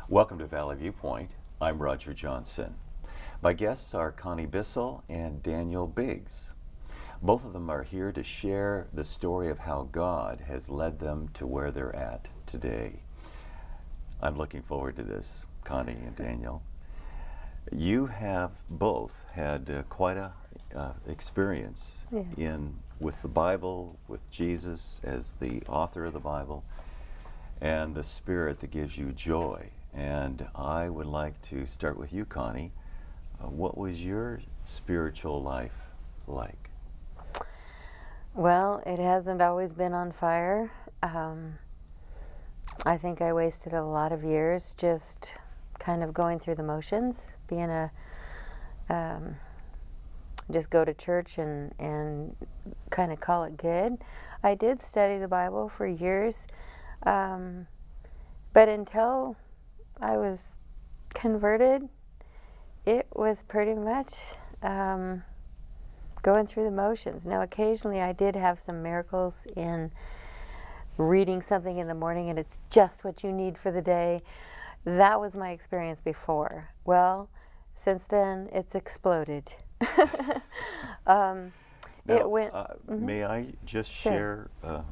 Welcome to Valley Viewpoint. I'm Roger Johnson. My guests are Connie Bissell and Daniel Biggs. Both of them are here to share the story of how God has led them to where they're at today. I'm looking forward to this, Connie and Daniel. You have both had quite a experience Yes. with the Bible, with Jesus as the author of the Bible, and the Spirit that gives you joy. And I would like to start with you, Connie. What was your spiritual life like? Well, it hasn't always been on fire. I think I wasted a lot of years just kind of going through the motions, being just go to church and kind of call it good. I did study the Bible for years, but until I was converted, it was pretty much going through the motions. Now, occasionally I did have some miracles in reading something in the morning and it's just what you need for the day. That was my experience before. Well, since then, it's exploded. Now, It went. may I just Sure. share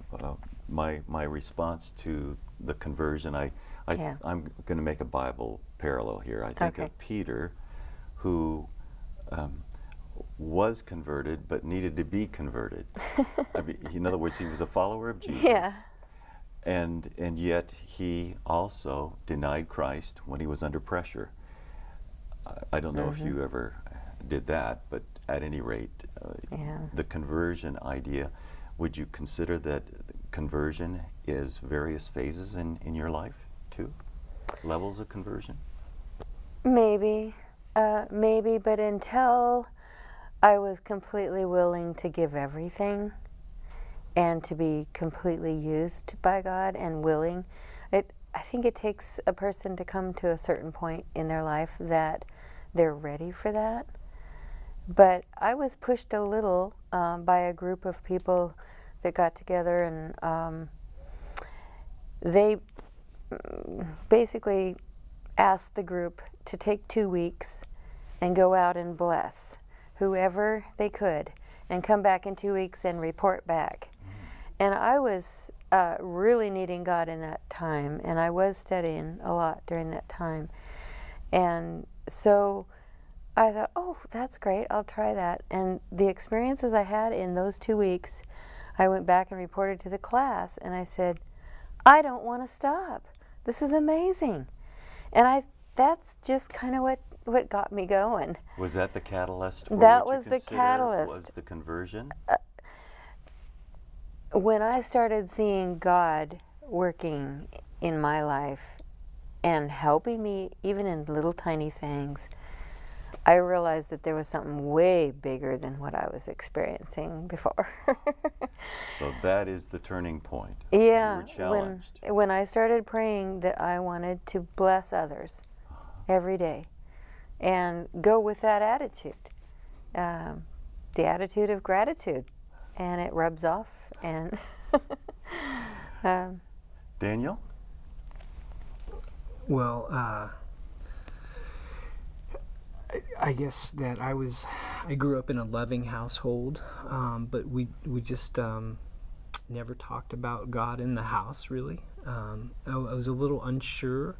my response to the conversion? Yeah. I'm going to make a Bible parallel here. I think Okay. of Peter, who was converted but needed to be converted. I mean, in other words, he was a follower of Jesus. Yeah. And yet he also denied Christ when he was under pressure. I don't know if you ever did that, but at any rate, Yeah. the conversion idea, would you consider that conversion is various phases in your life too? Levels of conversion? Maybe, but until I was completely willing to give everything and to be completely used by God and willing, I think it takes a person to come to a certain point in their life that they're ready for that. But I was pushed a little by a group of people that got together, and they basically asked the group to take 2 weeks and go out and bless whoever they could and come back in 2 weeks and report back. And I was really needing God in that time, and I was studying a lot during that time. And so I thought, oh, that's great, I'll try that. And the experiences I had in those 2 weeks, I went back and reported to the class, and I said, I don't want to stop. This is amazing. And that's just kind of what got me going. Was that the catalyst for That what you was the consider catalyst. was the conversion? When I started seeing God working in my life and helping me even in little tiny things, I realized that there was something way bigger than what I was experiencing before. So that is the turning point. Yeah, You were challenged. when I started praying that I wanted to bless others every day and go with that attitude, the attitude of gratitude, and it rubs off. And Daniel? Well, I guess that I grew up in a loving household, but we just never talked about God in the house, really. I was a little unsure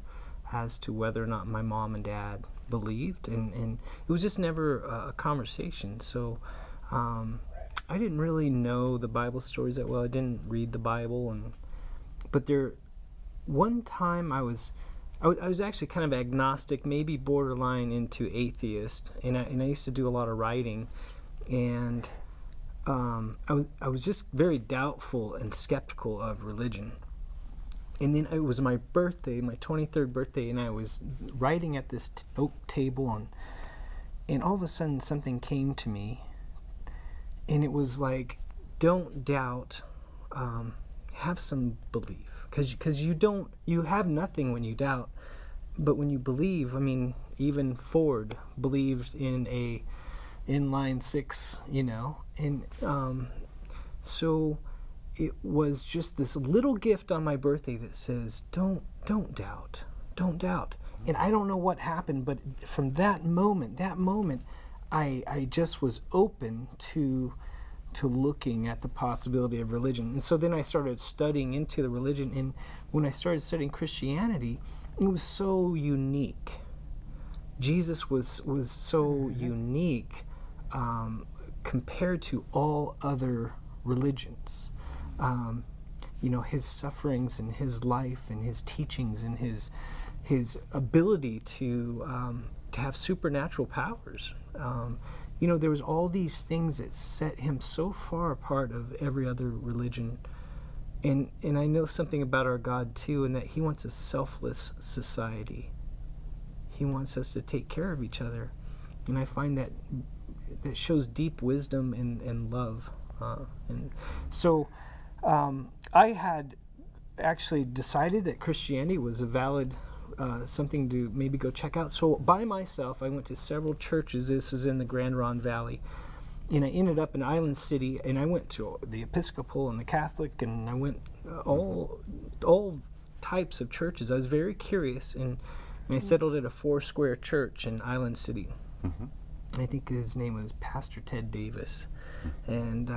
as to whether or not my mom and dad believed, and it was just never a conversation. So I didn't really know the Bible stories that well. I didn't read the Bible, but one time I was actually kind of agnostic, maybe borderline into atheist, and I used to do a lot of writing, and I was just very doubtful and skeptical of religion. And then it was my birthday, my 23rd birthday, and I was writing at this oak table, and all of a sudden something came to me, and it was like, don't doubt, have some belief, because you have nothing when you doubt, but when you believe, I mean, even Ford believed in a inline six, and so it was just this little gift on my birthday that says, don't doubt, And I don't know what happened, but from that moment, I just was open to looking at the possibility of religion. And so then I started studying into the religion, and when I started studying Christianity, it was so unique. Jesus was so unique compared to all other religions. His sufferings and his life and his teachings and his ability to have supernatural powers. There was all these things that set him so far apart of every other religion. And I know something about our God too, in that he wants a selfless society. He wants us to take care of each other. And I find that shows deep wisdom and love. And so I had actually decided that Christianity was a valid something to maybe go check out. So by myself, I went to several churches. This is in the Grand Ronde Valley. And I ended up in Island City, and I went to the Episcopal and the Catholic, and I went all types of churches. I was very curious, and I settled at a Foursquare church in Island City. Mm-hmm. I think his name was Pastor Ted Davis. And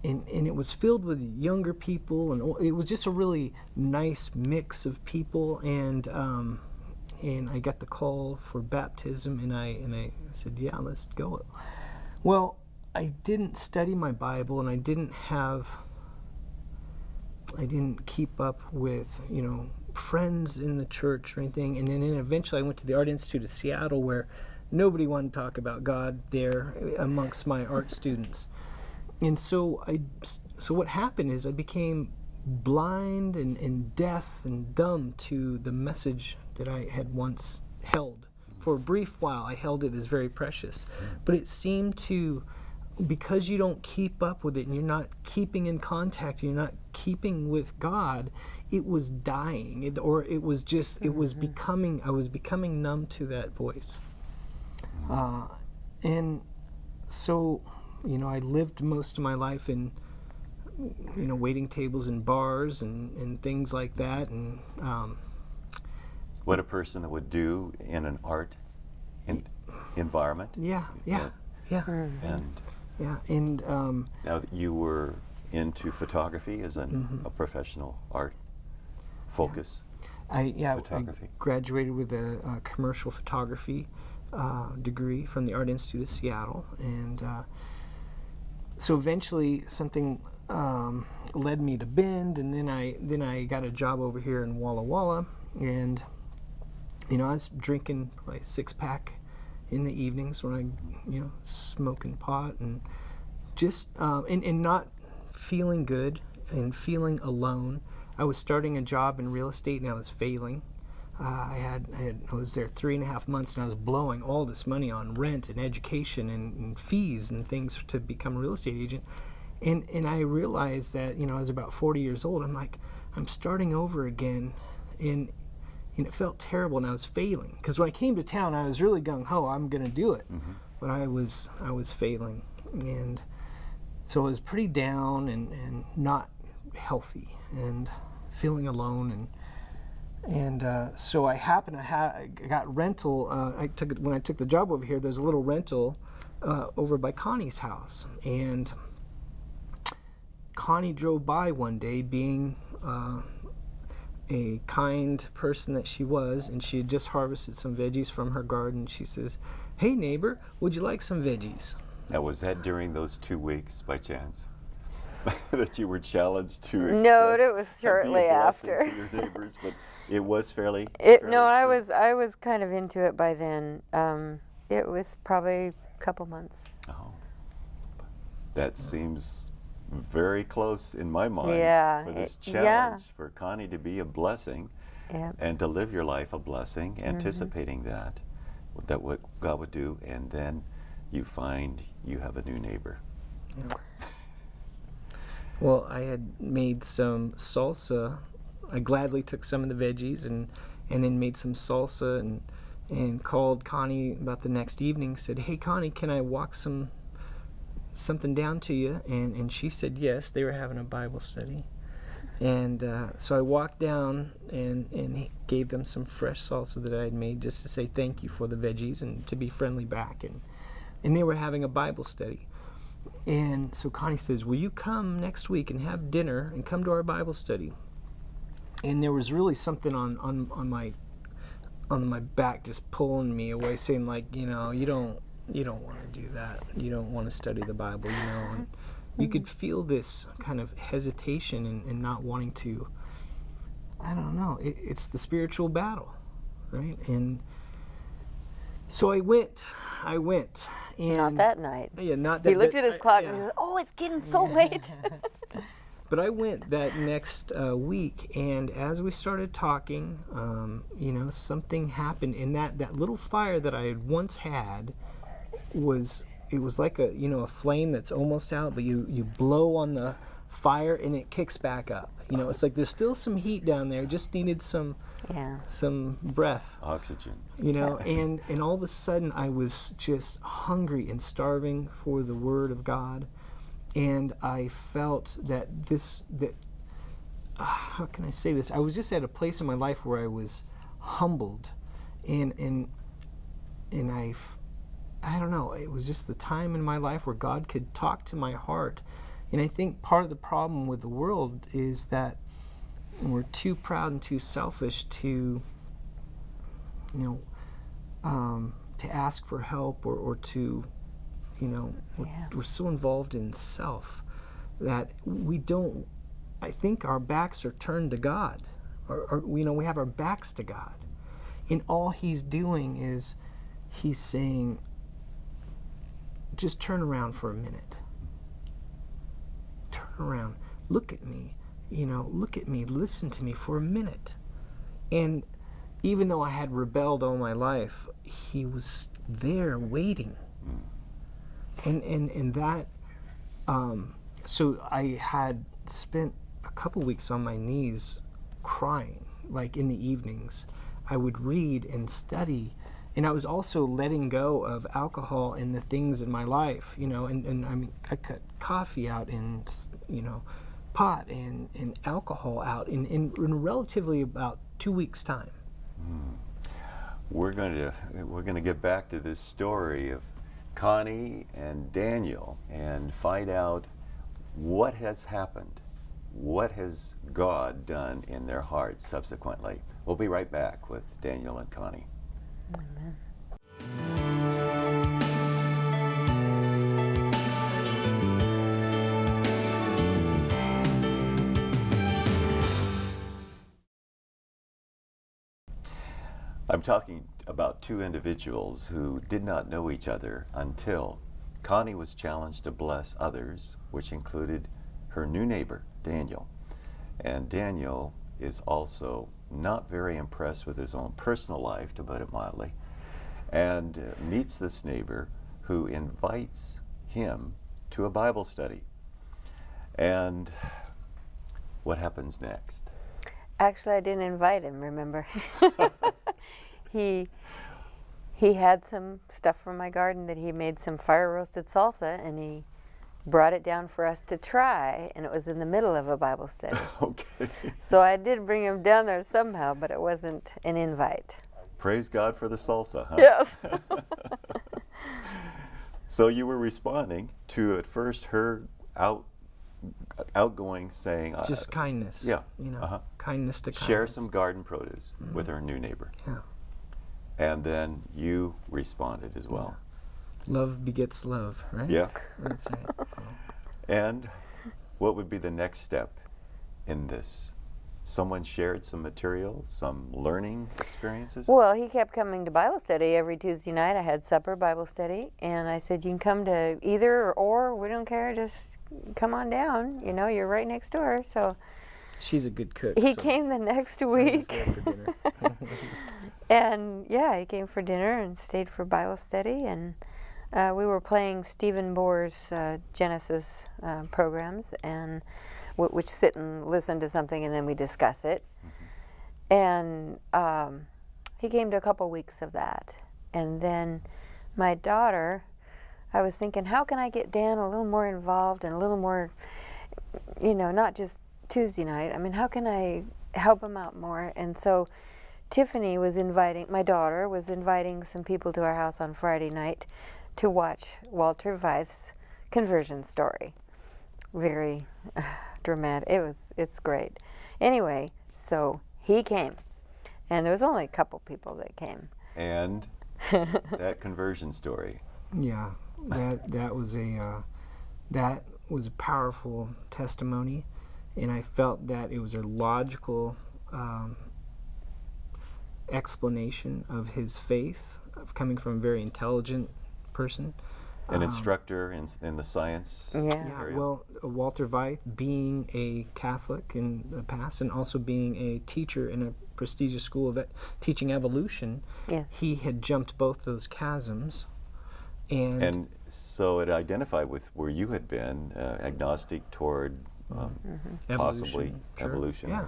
it was filled with younger people, and it was just a really nice mix of people. And I got the call for baptism, and I said, yeah, let's go. Well, I didn't study my Bible, and I didn't keep up with friends in the church or anything. And then eventually I went to the Art Institute of Seattle, where nobody wanted to talk about God there amongst my art students. And so what happened is I became blind and deaf and dumb to the message that I had once held. For a brief while, I held it as very precious. But it seemed to, because you don't keep up with it and you're not keeping in contact, you're not keeping with God, it was dying. I was becoming numb to that voice. And so, I lived most of my life in, waiting tables and bars and things like that. And what a person would do in an art environment. Yeah. And now that you were into photography as a professional art focus. I Photography. graduated with a commercial photography degree from the Art Institute of Seattle, and so eventually something led me to Bend, and then I got a job over here in Walla Walla, and I was drinking like 6-pack in the evenings when I smoking pot and just and not feeling good and feeling alone. I was starting a job in real estate and I was failing. I was there 3.5 months, and I was blowing all this money on rent and education and fees and things to become a real estate agent. And I realized that, I was about 40 years old. I'm like, I'm starting over again. And it felt terrible, and I was failing. Because when I came to town, I was really gung-ho, I'm going to do it. Mm-hmm. But I was failing. And so I was pretty down and not healthy and feeling alone. And so I happened to I got rental. When I took the job over here, there's a little rental over by Connie's house. And Connie drove by one day, being a kind person that she was, and she had just harvested some veggies from her garden. She says, "Hey neighbor, would you like some veggies?" Now, was that during those 2 weeks, by chance, that you were challenged to express? No, it was shortly be a blessing after. to your neighbors, but it was fairly. No, I soon? was kind of into it by then. It was probably a couple months. Oh, that seems very close in my mind. Yeah, For this yeah. challenge, for Connie to be a blessing, Yep. and to live your life a blessing, anticipating that what God would do, and then you find you have a new neighbor. Yeah. Well, I had made some salsa. I gladly took some of the veggies and then made some salsa and called Connie about the next evening. Said, "Hey Connie, can I walk something down to you?" And she said yes. They were having a Bible study, And so I walked down and he gave them some fresh salsa that I had made just to say thank you for the veggies and to be friendly back. And they were having a Bible study. And so Connie says, will you come next week and have dinner and come to our Bible study? And there was really something on my back just pulling me away, saying like, you don't want to do that. You don't want to study the Bible, And you could feel this kind of hesitation and not wanting to. I don't know. It's the spiritual battle, right? And so I went. And Not that night. Yeah, not that. He looked at his clock and yeah. he said, "Oh, it's getting so late." But I went that next week, and as we started talking, something happened, and that little fire that I had once had was like a flame that's almost out, but you blow on the fire and it kicks back up. It's like there's still some heat down there, just needed some breath, Oxygen. And all of a sudden I was just hungry and starving for the Word of God. And I felt that how can I say this? I was just at a place in my life where I was humbled, and I don't know. It was just the time in my life where God could talk to my heart. And I think part of the problem with the world is that we're too proud and too selfish to ask for help or to. We're so involved in self that we don't. I think our backs are turned to God, or we have our backs to God, and all He's doing is He's saying, just turn around for a minute. Turn around, look at me, look at me, listen to me for a minute. And even though I had rebelled all my life, He was there waiting. And that, so I had spent a couple weeks on my knees crying, like in the evenings. I would read and study, and I was also letting go of alcohol and the things in my life, and I mean, I cut coffee out and, pot and alcohol out in relatively about 2 weeks' time. We're going to get back to this story of Connie and Daniel and find out what has happened. What has God done in their hearts subsequently? We'll be right back with Daniel and Connie. Amen. I'm talking about two individuals who did not know each other until Connie was challenged to bless others, which included her new neighbor, Daniel. And Daniel is also not very impressed with his own personal life, to put it mildly, and meets this neighbor who invites him to a Bible study. And what happens next? Actually, I didn't invite him, remember? He had some stuff from my garden that he made some fire roasted salsa, and he brought it down for us to try, and it was in the middle of a Bible study. Okay. So I did bring him down there somehow, but it wasn't an invite. Praise God for the salsa, huh? Yes. So you were responding to, at first, her outgoing saying... Just kindness. Yeah. Kindness to kindness. Share some garden produce with her new neighbor. Yeah. And then you responded as well. Yeah. Love begets love, right? Yeah. That's right. And what would be the next step in this? Someone shared some material, some learning experiences? Well, he kept coming to Bible study every Tuesday night. I had supper Bible study, and I said, you can come to either or we don't care, just come on down. You're right next door. So she's a good cook. he so came the next I was week. there for dinner. And yeah, he came for dinner and stayed for Bible study, and we were playing Stephen Bohr's Genesis programs, and which sit and listen to something and then we discuss it. Mm-hmm. And he came to a couple weeks of that. And then my daughter, I was thinking, how can I get Dan a little more involved and a little more, not just Tuesday night. I mean, how can I help him out more? And so Tiffany was inviting, my daughter was inviting some people to our house on Friday night to watch Walter Veith's conversion story. Very dramatic. It's great. Anyway, so he came, and there was only a couple people that came. And that conversion story. Yeah, that was a powerful testimony, and I felt that it was a logical explanation of his faith, of coming from a very intelligent person. An instructor in the science area. Well, Walter Veith, being a Catholic in the past and also being a teacher in a prestigious school of teaching evolution, Yes. he had jumped both those chasms. And so it identified with where you had been, agnostic toward possibly evolution. Yeah.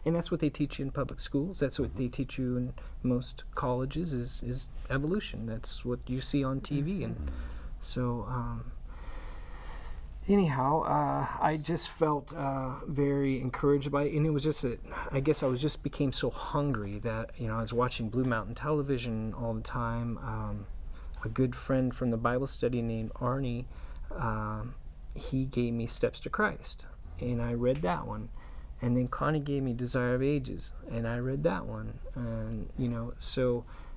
And that's what they teach you in public schools. That's what they teach you in most colleges is evolution. That's what you see on TV. And so anyhow, I just felt very encouraged by it. And it was just, I guess I just became so hungry that, I was watching Blue Mountain Television all the time. A good friend from the Bible study named Arnie, he gave me Steps to Christ. And I read that one. And then Connie gave me Desire of Ages, and I read that one. And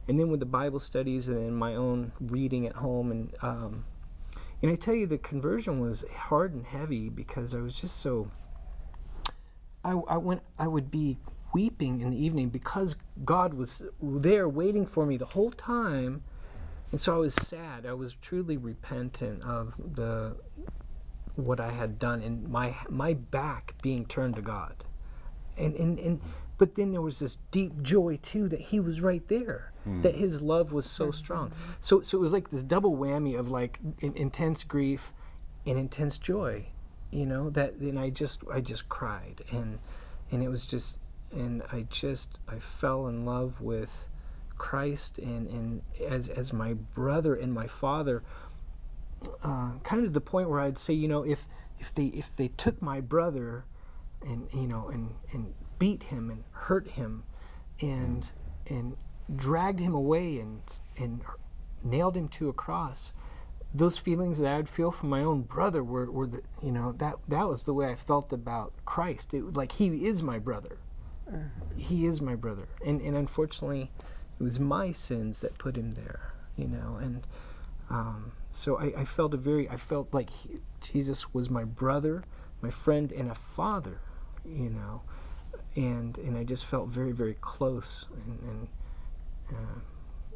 and then with the Bible studies and then my own reading at home, and I tell you, the conversion was hard and heavy because I was just so. I would be weeping in the evening because God was there waiting for me the whole time, and so I was sad. I was truly repentant of what I had done, and my back being turned to God, but then there was this deep joy too that He was right there, that His love was so strong. So it was like this double whammy of like intense grief and intense joy, that then I just cried, and it was just, and I fell in love with Christ and as my brother and my father. Kind of to the point where I'd say, if they took my brother and beat him and hurt him and dragged him away and nailed him to a cross, those feelings that I would feel from my own brother were that was the way I felt about Christ. Like He is my brother. He is my brother, and unfortunately, it was my sins that put Him there. And. So I felt like Jesus was my brother, my friend, and a father, and I just felt very, very close and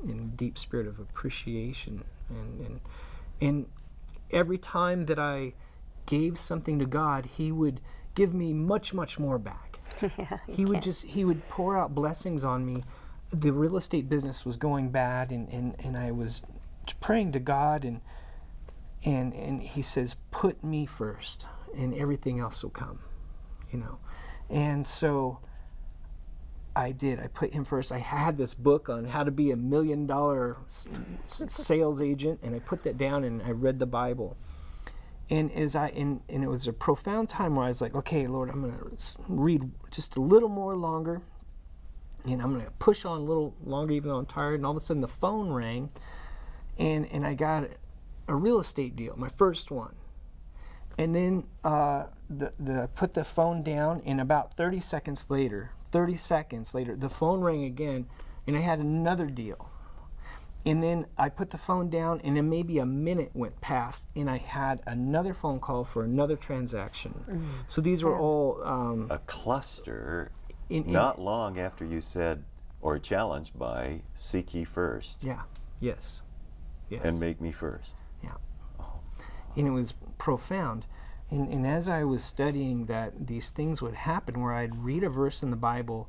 in a deep spirit of appreciation, and every time that I gave something to God, He would give me much, much more back. Yeah, He would pour out blessings on me. The real estate business was going bad, and I was praying to God, and He says, put me first and everything else will come, and so I did. I put Him first. I had this book on how to be $1 million sales agent, and I put that down and I read the Bible, and and it was a profound time where I was like, okay, Lord, I'm going to read just a little more longer, and I'm going to push on a little longer even though I'm tired. And all of a sudden the phone rang, and I got a real estate deal, my first one. And then I put the phone down, and about 30 seconds later, the phone rang again, and I had another deal. And then I put the phone down, and then maybe a minute went past, and I had another phone call for another transaction. So these were all... a cluster, not long after you said, or challenged by, seek ye first. Yeah, yes. And make me first. Yeah. And it was profound. And as I was studying that, these things would happen where I'd read a verse in the Bible,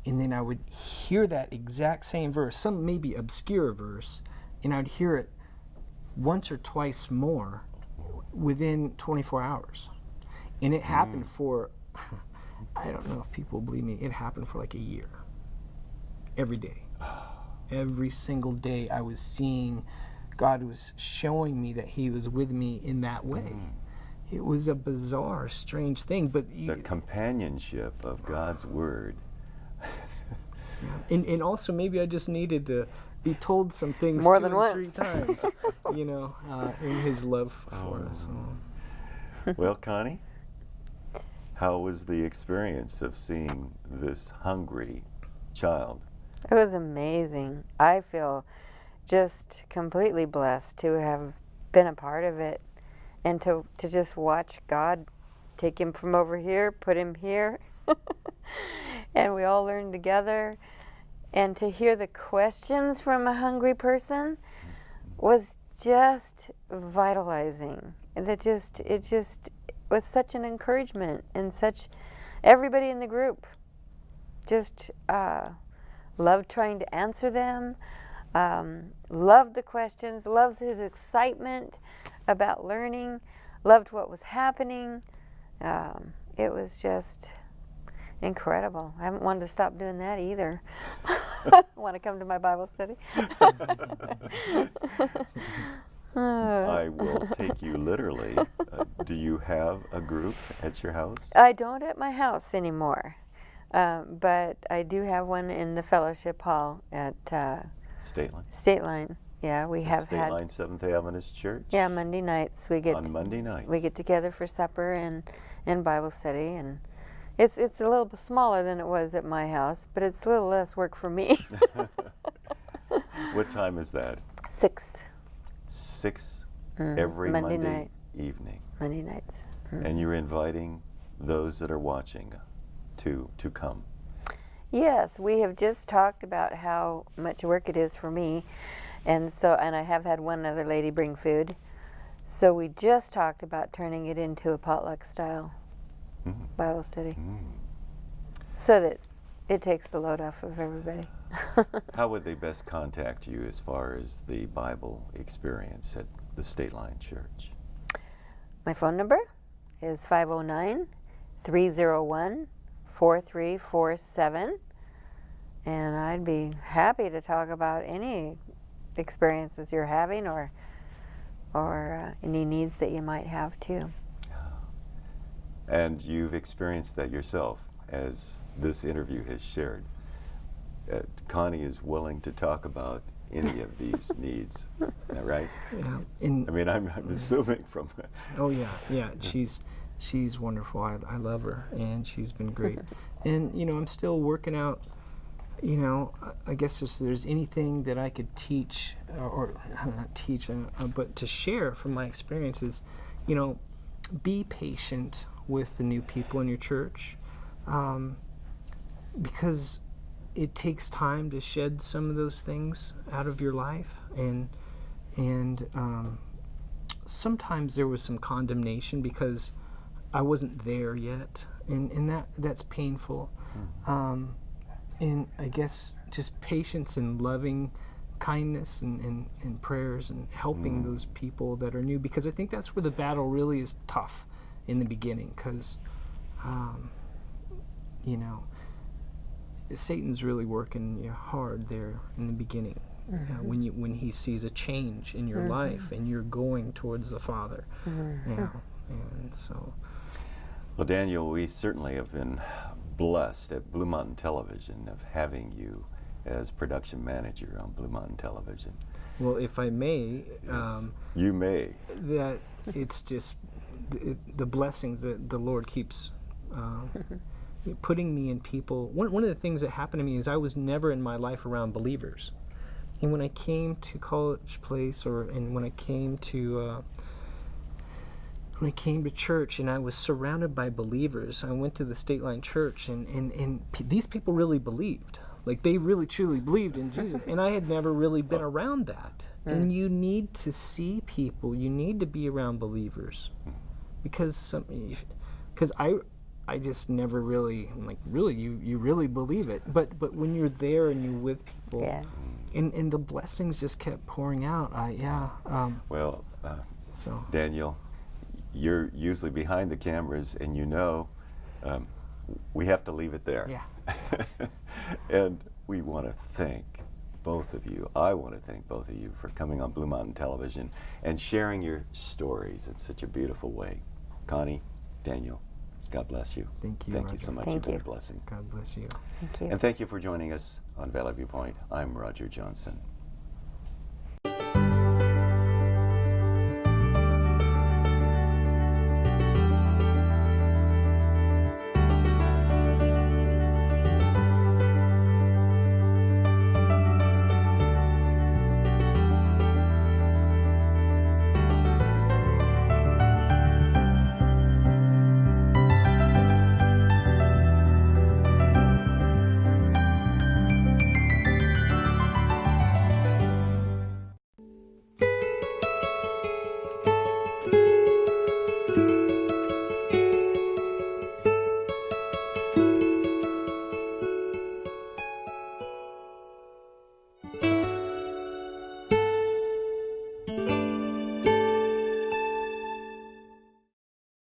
and then I would hear that exact same verse, some maybe obscure verse, and I'd hear it once or twice more within 24 hours. And it happened for, I don't know if people believe me, it happened for like a year. Every day. Every single day I was seeing, God was showing me that He was with me in that way. it was a bizarre, strange thing. But The companionship of God's Word. and also maybe I just needed to be told some things More 2 than and 3 once. times, in His love for us. Well, Connie, how was the experience of seeing this hungry child? It was amazing. I feel just completely blessed to have been a part of it and to just watch God take him from over here, put him here, and we all learned together. And to hear the questions from a hungry person was just vitalizing. It just was such an encouragement, and everybody in the group just loved trying to answer them, loved the questions, loved his excitement about learning, loved what was happening. It was just incredible. I haven't wanted to stop doing that either. Want to come to my Bible study? I will take you literally. Do you have a group at your house? I don't at my house anymore, but I do have one in the fellowship hall at State Line? State Line. Yeah, we have State had. Line Seventh Day Adventist Church? Yeah, Monday nights On Monday nights? we get together for supper and Bible study, and it's a little bit smaller than it was at my house, but it's a little less work for me. What time is that? 6. 6 every Monday Monday night. evening. Monday nights. And you're inviting those that are watching to come. Yes, we have just talked about how much work it is for me, and I have had one other lady bring food. So we just talked about turning it into a potluck style Bible study, so that it takes the load off of everybody. How would they best contact you as far as the Bible experience at the State Line Church? My phone number is 509-301-4347, and I'd be happy to talk about any experiences you're having or any needs that you might have too. And you've experienced that yourself, as this interview has shared. Connie is willing to talk about any of these needs. Is that right? Yeah. I mean, I'm assuming from... Oh yeah. She's wonderful. I love her, and she's been great. And I'm still working out. I guess if there's anything that I could teach, or not teach, but to share from my experiences, be patient with the new people in your church, because it takes time to shed some of those things out of your life, and sometimes there was some condemnation because I wasn't there yet, and that's painful. And I guess just patience and loving kindness and prayers and helping those people that are new, because I think that's where the battle really is tough in the beginning, because Satan's really working hard there in the beginning, when he sees a change in your life and you're going towards the Father. And so, Well, Daniel, we certainly have been blessed at Blue Mountain Television of having you as production manager on Blue Mountain Television. well, if I may, Yes. You may. that it's just the blessings that the Lord keeps putting me in people. One of the things that happened to me is I was never in my life around believers, and when I came to College Place, and when I came to church, and I was surrounded by believers, I went to the State Line Church, and these people really believed. Like, they really truly believed in Jesus, and I had never really been around that. And you need to see people. You need to be around believers, because I just never really, I'm like, really, you really believe it. But when you're there and you're with people, Yeah. and the blessings just kept pouring out. Well, So Daniel, you're usually behind the cameras, and we have to leave it there. yeah. And we want to thank both of you. I want to thank both of you for coming on Blue Mountain Television and sharing your stories in such a beautiful way. Connie, Daniel, God bless you. Thank you, Thank you Roger. so much. Thank You've been you. a blessing. God bless you. Thank you. And thank you for joining us on Valley View Point. I'm Roger Johnson.